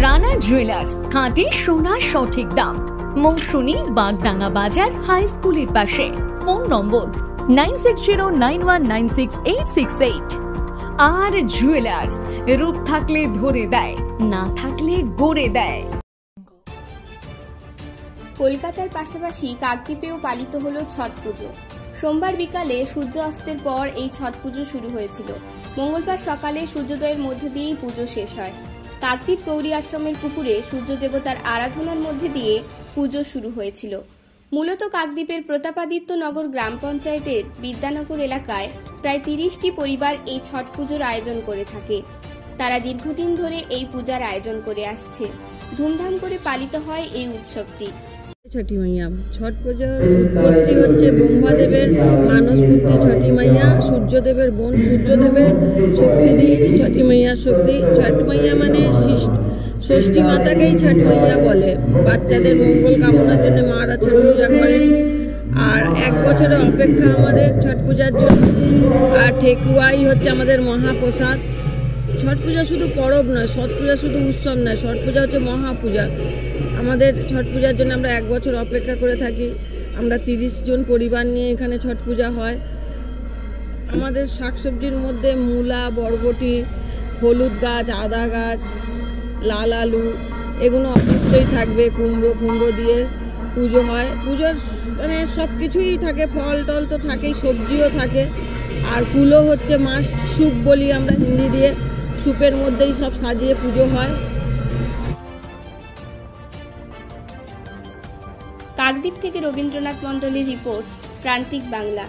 Rana jewellers, খাঁটি সোনার সঠিক দাম। মৌসুমী, বাগডাঙ্গা বাজার, হাই স্কুলের পাশে। ফোন নম্বর 9609196868। আর জুয়েলার্স, রূপ থাকলে ধরে দেয়, না থাকলে গড়ে দেয়। কলকাতার পাশাপাশি কাকদ্বীপেও পালিত হলো ছট পুজো। সোমবার বিকালে সূর্য অস্তের পর এই ছট পুজো শুরু হয়েছিল। মঙ্গলবার সকালে সূর্যোদয়ের মধ্য দিয়েই পুজো শেষ হয়। কাকদ্বীপ গৌরী আশ্রমের পুকুরে সূর্য দেবতার আরাধনার মধ্যে দিয়ে পুজো শুরু হয়েছিল। মূলত কাকদ্বীপের প্রতাপাদিত্য নগর গ্রাম পঞ্চায়েতের বিদ্যানগর এলাকায় প্রায় 30টি পরিবার এই ছট পুজোর আয়োজন করে থাকে। তারা দীর্ঘদিন ধরে এই পূজার আয়োজন করে আসছে। ধুমধাম করে পালিত হয় এই উৎসবটি। ছটি মাইয়া ছট পুজোর উৎপত্তি হচ্ছে ব্রহ্মাদেবের মানসপুত্রী ছটি মাইয়া, সূর্যদেবের বোন, সূর্যদেবের শক্তি দিয়ে ছটি মাইয়ার শক্তি। ছট মাইয়া মানে ষষ্ঠী মাতাকেই ছট মাইয়া বলে। বাচ্চাদের মঙ্গল কামনার জন্য মারা ছট পূজা করে। আর 1 বছরের অপেক্ষা আমাদের ছট পূজার জন্য। আর ঠেকুয়াই হচ্ছে আমাদের মহাপ্রসাদ। ছট পূজা শুধু পরব নয়, ছট পূজা শুধু উৎসব নয়, ছট পূজা হচ্ছে মহাপূজা। আমাদের ছট পূজার জন্য আমরা 1 বছর অপেক্ষা করে থাকি। আমরা 30 জন পরিবার নিয়ে এখানে ছট পূজা হয়। আমাদের শাকসবজির মধ্যে মূলা, বরবটি, হলুদ গাছ, আদা গাছ, লাল আলু এগুলো অবশ্যই থাকবে। কুমড়ো দিয়ে পুজো হয়। পুজোর মানে সব কিছুই থাকে, ফল টল তো থাকেই, সবজিও থাকে। আর ফুলও হচ্ছে মাস্ট, স্যুপ বলি আমরা হিন্দি দিয়ে। স্যুপের মধ্যেই সব সাজিয়ে পুজো হয়। কাকদ্বীপ থেকে রবীন্দ্রনাথ মণ্ডলের রিপোর্ট, প্রান্তিক বাংলা।